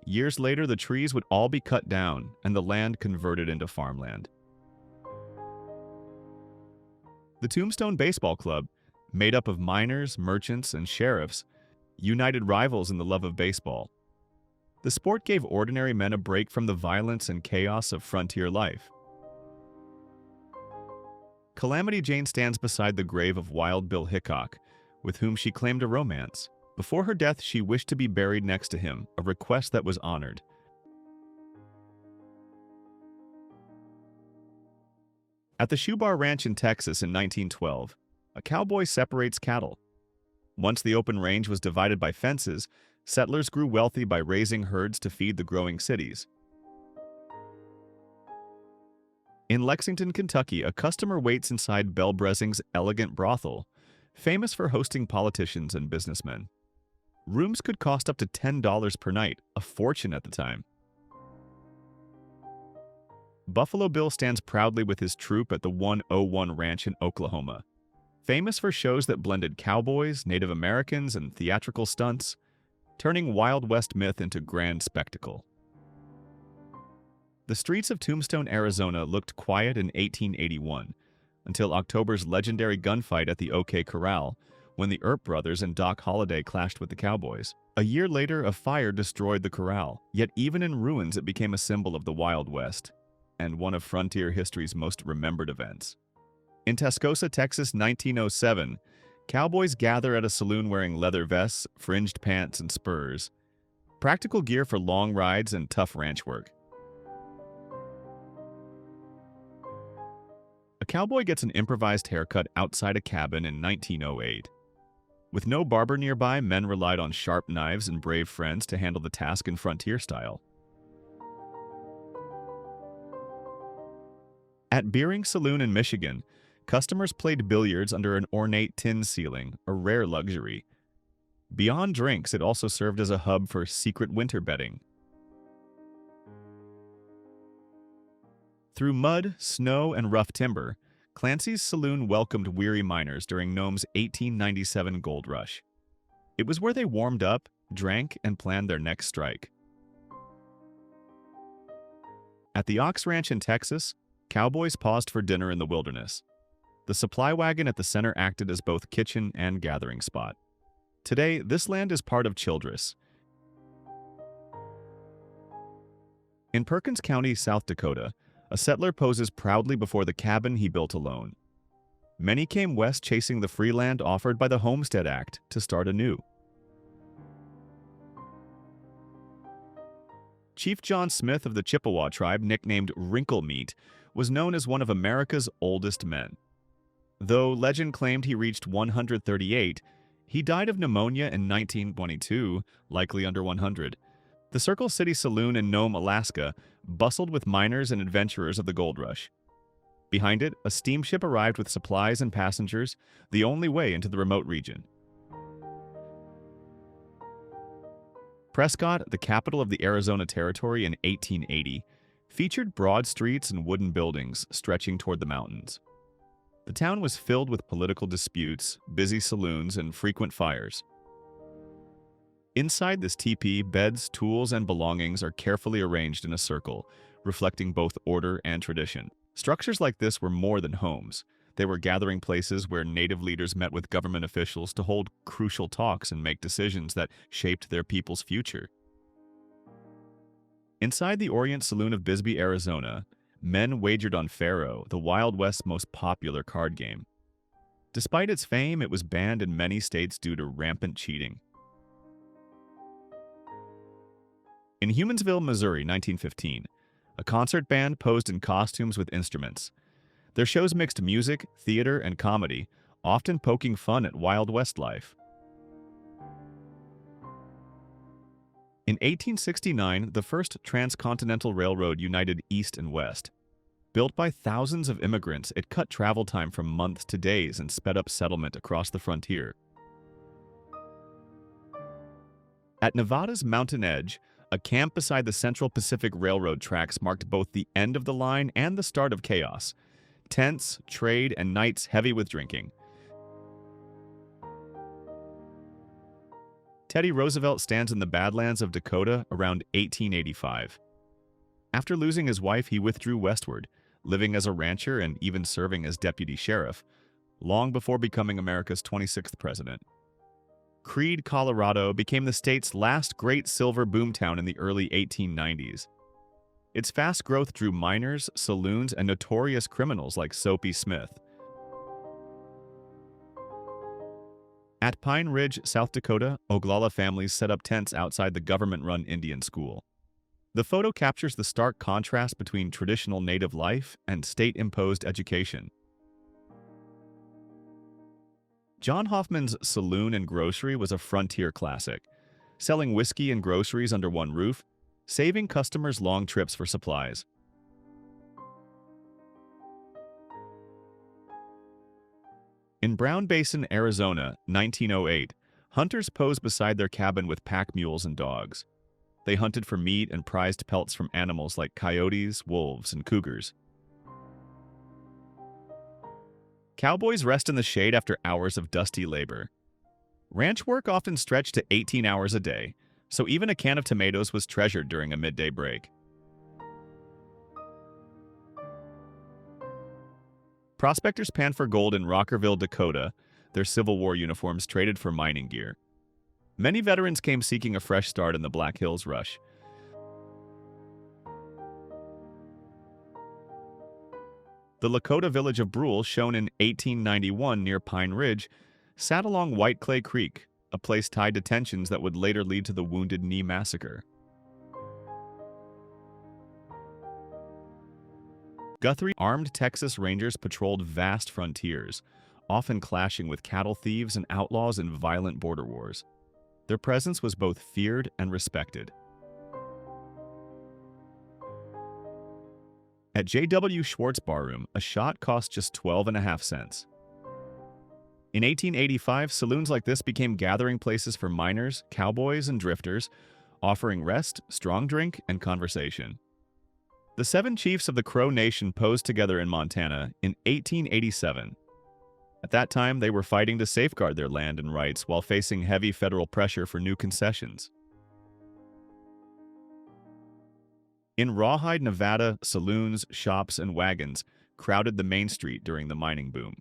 Years later, the trees would all be cut down and the land converted into farmland. The Tombstone Baseball Club, made up of miners, merchants, and sheriffs, united rivals in the love of baseball. The sport gave ordinary men a break from the violence and chaos of frontier life. Calamity Jane stands beside the grave of Wild Bill Hickok, with whom she claimed a romance. Before her death, she wished to be buried next to him, a request that was honored. At the Shoe Bar Ranch in Texas in 1912, a cowboy separates cattle. Once the open range was divided by fences, settlers grew wealthy by raising herds to feed the growing cities. In Lexington, Kentucky, a customer waits inside Belle Bressing's elegant brothel, famous for hosting politicians and businessmen. Rooms could cost up to $10 per night, a fortune at the time. Buffalo Bill stands proudly with his troupe at the 101 Ranch in Oklahoma. Famous for shows that blended cowboys, Native Americans, and theatrical stunts, turning Wild West myth into grand spectacle. The streets of Tombstone, Arizona looked quiet in 1881, until October's legendary gunfight at the OK Corral, when the Earp brothers and Doc Holliday clashed with the Cowboys. A year later, a fire destroyed the corral, yet even in ruins it became a symbol of the Wild West, and one of frontier history's most remembered events. In Tascosa, Texas, 1907, cowboys gather at a saloon wearing leather vests, fringed pants, and spurs. Practical gear for long rides and tough ranch work. A cowboy gets an improvised haircut outside a cabin in 1908. With no barber nearby, men relied on sharp knives and brave friends to handle the task in frontier style. At Beering Saloon in Michigan, customers played billiards under an ornate tin ceiling, a rare luxury. Beyond drinks, it also served as a hub for secret winter betting. Through mud, snow, and rough timber, Clancy's Saloon welcomed weary miners during Nome's 1897 gold rush. It was where they warmed up, drank, and planned their next strike. At the Ox Ranch in Texas, cowboys paused for dinner in the wilderness. The supply wagon at the center acted as both kitchen and gathering spot. Today, this land is part of Childress. In Perkins County, South Dakota, a settler poses proudly before the cabin he built alone. Many came west chasing the free land offered by the Homestead Act to start anew. Chief John Smith of the Chippewa tribe, nicknamed Wrinkle Meat, was known as one of America's oldest men. Though legend claimed he reached 138, he died of pneumonia in 1922, likely under 100. The Circle City Saloon in Nome, Alaska, bustled with miners and adventurers of the gold rush. Behind it, a steamship arrived with supplies and passengers, the only way into the remote region. Prescott, the capital of the Arizona Territory in 1880, featured broad streets and wooden buildings stretching toward the mountains. The town was filled with political disputes, busy saloons, and frequent fires. Inside this teepee, beds, tools, and belongings are carefully arranged in a circle, reflecting both order and tradition. Structures like this were more than homes. They were gathering places where native leaders met with government officials to hold crucial talks and make decisions that shaped their people's future. Inside the Orient Saloon of Bisbee, Arizona, men wagered on Faro, the Wild West's most popular card game. Despite its fame, it was banned in many states due to rampant cheating. In Humansville, Missouri, 1915, a concert band posed in costumes with instruments. Their shows mixed music, theater, and comedy, often poking fun at Wild West life. In 1869, the first transcontinental railroad united East and West. Built by thousands of immigrants, it cut travel time from months to days and sped up settlement across the frontier. At Nevada's mountain edge, A camp beside the Central Pacific Railroad tracks marked both the end of the line and the start of chaos. Tents, trade, and nights heavy with drinking. Teddy Roosevelt stands in the Badlands of Dakota around 1885. After losing his wife, he withdrew westward, living as a rancher and even serving as deputy sheriff, long before becoming America's 26th president. Creede, Colorado became the state's last great silver boomtown in the early 1890s. Its fast growth drew miners, saloons, and notorious criminals like Soapy Smith. At Pine Ridge, South Dakota, Oglala families set up tents outside the government-run Indian school. The photo captures the stark contrast between traditional native life and state-imposed education. John Hoffman's Saloon and Grocery was a frontier classic, selling whiskey and groceries under one roof, saving customers long trips for supplies. In Brown Basin, Arizona, 1908, hunters posed beside their cabin with pack mules and dogs. They hunted for meat and prized pelts from animals like coyotes, wolves, and cougars. Cowboys rest in the shade after hours of dusty labor. Ranch work often stretched to 18 hours a day, so even a can of tomatoes was treasured during a midday break. Prospectors panned for gold in Rockerville, Dakota, their Civil War uniforms traded for mining gear. Many veterans came seeking a fresh start in the Black Hills Rush. The Lakota village of Brule, shown in 1891 near Pine Ridge, sat along White Clay Creek, a place tied to tensions that would later lead to the Wounded Knee Massacre. Guthrie, armed Texas Rangers patrolled vast frontiers, often clashing with cattle thieves and outlaws in violent border wars. Their presence was both feared and respected. At J.W. Schwartz Barroom, a shot cost just 12.5 cents. In 1885, saloons like this became gathering places for miners, cowboys, and drifters, offering rest, strong drink, and conversation. The 7 chiefs of the Crow Nation posed together in Montana in 1887. At that time, they were fighting to safeguard their land and rights while facing heavy federal pressure for new concessions. In Rawhide, Nevada, saloons, shops, and wagons crowded the main street during the mining boom.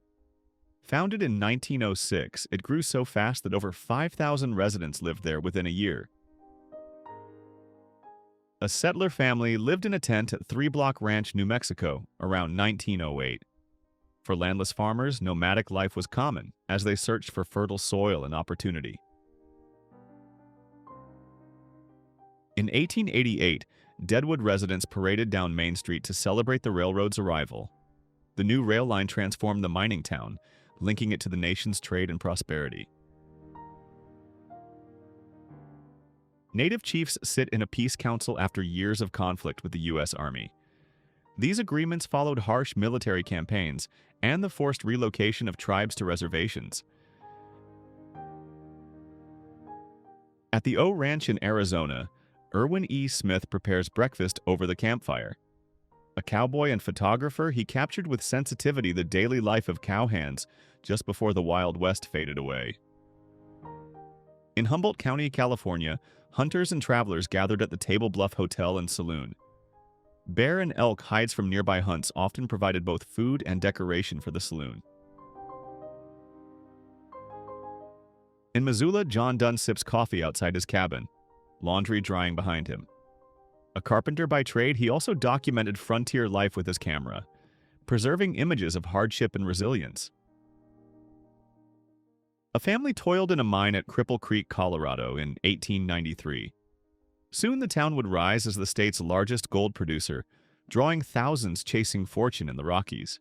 Founded in 1906, it grew so fast that over 5,000 residents lived there within a year. A settler family lived in a tent at 3 Block Ranch, New Mexico, around 1908. For landless farmers, nomadic life was common as they searched for fertile soil and opportunity. In 1888, Deadwood residents paraded down Main Street to celebrate the railroad's arrival. The new rail line transformed the mining town, linking it to the nation's trade and prosperity. Native chiefs sit in a peace council after years of conflict with the U.S. Army. These agreements followed harsh military campaigns and the forced relocation of tribes to reservations. At the O Ranch in Arizona, Irwin E. Smith prepares breakfast over the campfire. A cowboy and photographer, he captured with sensitivity the daily life of cowhands just before the Wild West faded away. In Humboldt County, California, hunters and travelers gathered at the Table Bluff Hotel and Saloon. Bear and elk hides from nearby hunts often provided both food and decoration for the saloon. In Missoula, John Dunn sips coffee outside his cabin, laundry drying behind him. A carpenter by trade, he also documented frontier life with his camera, preserving images of hardship and resilience. A family toiled in a mine at Cripple Creek, Colorado in 1893. Soon the town would rise as the state's largest gold producer, drawing thousands chasing fortune in the Rockies.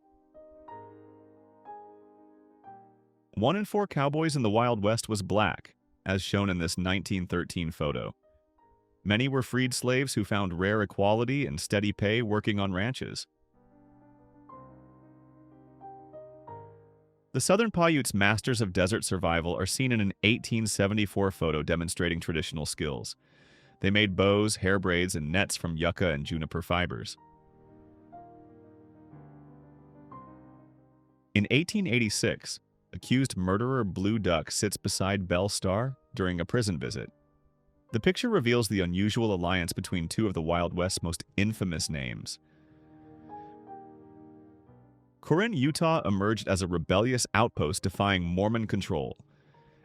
1 in 4 cowboys in the Wild West was black, as shown in this 1913 photo. Many were freed slaves who found rare equality and steady pay working on ranches. The Southern Paiutes masters of desert survival are seen in an 1874 photo demonstrating traditional skills. They made bows, hair braids, and nets from yucca and juniper fibers. In 1886, accused murderer Blue Duck sits beside Belle Starr during a prison visit. The picture reveals the unusual alliance between two of the Wild West's most infamous names. Corinne, Utah emerged as a rebellious outpost defying Mormon control.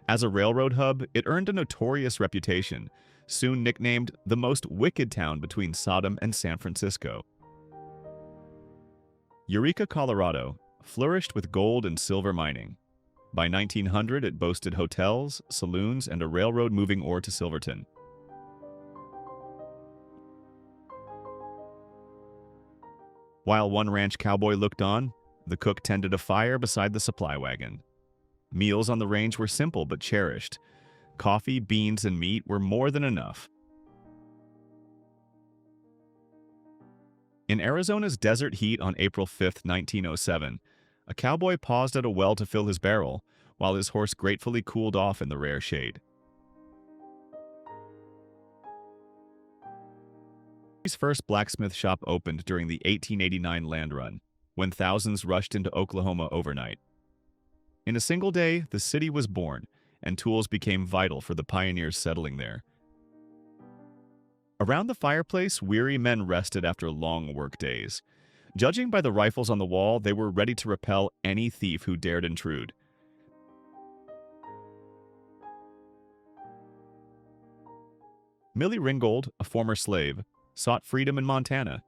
As a railroad hub, it earned a notorious reputation, soon nicknamed the most wicked town between Sodom and San Francisco. Eureka, Colorado, flourished with gold and silver mining. By 1900, it boasted hotels, saloons, and a railroad moving ore to Silverton. While one ranch cowboy looked on, the cook tended a fire beside the supply wagon. Meals on the range were simple but cherished. Coffee, beans, and meat were more than enough. In Arizona's desert heat on April 5, 1907, a cowboy paused at a well to fill his barrel, while his horse gratefully cooled off in the rare shade. His first blacksmith shop opened during the 1889 land run, when thousands rushed into Oklahoma overnight. In a single day, the city was born, and tools became vital for the pioneers settling there. Around the fireplace, weary men rested after long work days. Judging by the rifles on the wall, they were ready to repel any thief who dared intrude. Millie Ringgold, a former slave, sought freedom in Montana.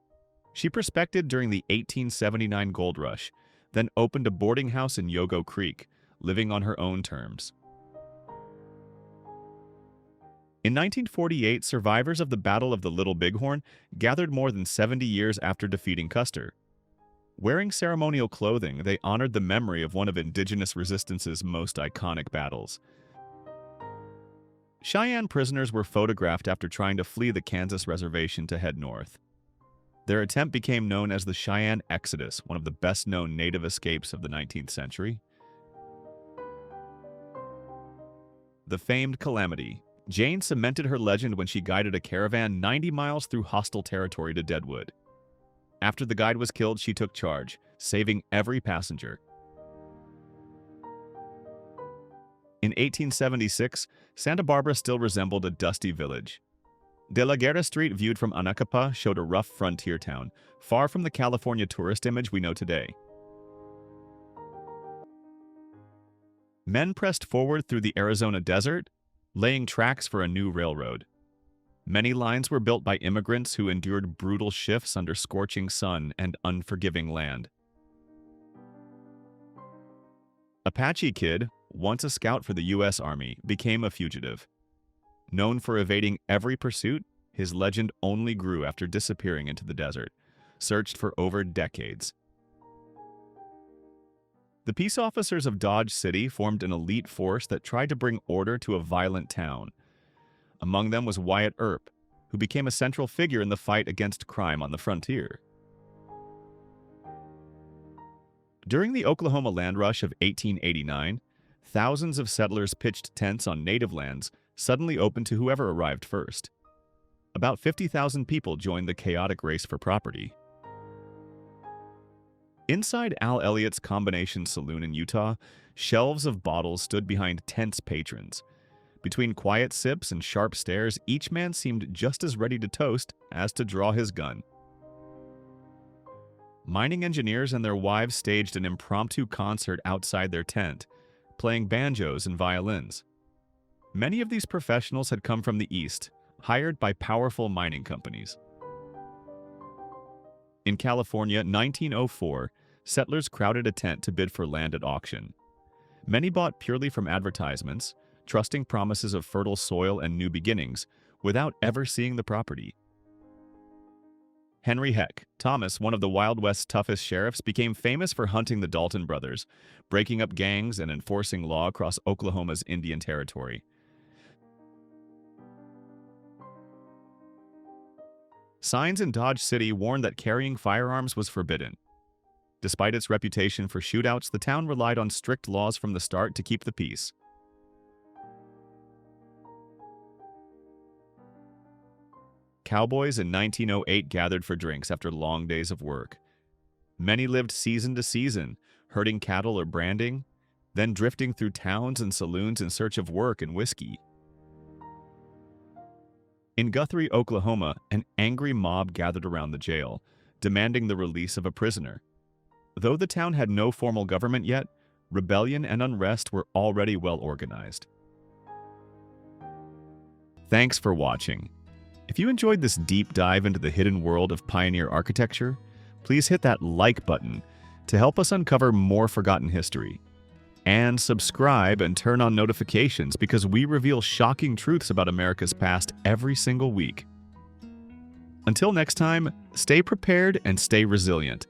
She prospected during the 1879 gold rush, then opened a boarding house in Yogo Creek, living on her own terms. In 1948, survivors of the Battle of the Little Bighorn gathered more than 70 years after defeating Custer. Wearing ceremonial clothing, they honored the memory of one of Indigenous resistance's most iconic battles. Cheyenne prisoners were photographed after trying to flee the Kansas reservation to head north. Their attempt became known as the Cheyenne Exodus, one of the best-known native escapes of the 19th century. The famed Calamity. Jane cemented her legend when she guided a caravan 90 miles through hostile territory to Deadwood. After the guide was killed, she took charge, saving every passenger. In 1876, Santa Barbara still resembled a dusty village. De la Guerra Street, viewed from Anacapa, showed a rough frontier town, far from the California tourist image we know today. Men pressed forward through the Arizona desert, laying tracks for a new railroad. Many lines were built by immigrants who endured brutal shifts under scorching sun and unforgiving land. Apache Kid, once a scout for the U.S. Army, became a fugitive. Known for evading every pursuit, his legend only grew after disappearing into the desert, searched for over decades. The peace officers of Dodge City formed an elite force that tried to bring order to a violent town. Among them was Wyatt Earp, who became a central figure in the fight against crime on the frontier. During the Oklahoma land rush of 1889, thousands of settlers pitched tents on native lands, suddenly open to whoever arrived first. About 50,000 people joined the chaotic race for property. Inside Al Elliott's Combination Saloon in Utah, shelves of bottles stood behind tense patrons. Between quiet sips and sharp stares, each man seemed just as ready to toast as to draw his gun. Mining engineers and their wives staged an impromptu concert outside their tent, playing banjos and violins. Many of these professionals had come from the East, hired by powerful mining companies. In California, 1904, settlers crowded a tent to bid for land at auction. Many bought purely from advertisements, trusting promises of fertile soil and new beginnings, without ever seeing the property. Henry Heck, Thomas, one of the Wild West's toughest sheriffs, became famous for hunting the Dalton brothers, breaking up gangs and enforcing law across Oklahoma's Indian Territory. Signs in Dodge City warned that carrying firearms was forbidden. Despite its reputation for shootouts, the town relied on strict laws from the start to keep the peace. Cowboys in 1908 gathered for drinks after long days of work. Many lived season to season, herding cattle or branding, then drifting through towns and saloons in search of work and whiskey. In Guthrie, Oklahoma, an angry mob gathered around the jail, demanding the release of a prisoner. Though the town had no formal government yet, rebellion and unrest were already well organized. Thanks for watching. If you enjoyed this deep dive into the hidden world of pioneer architecture, please hit that like button to help us uncover more forgotten history. And subscribe and turn on notifications because we reveal shocking truths about America's past every single week. Until next time, stay prepared and stay resilient.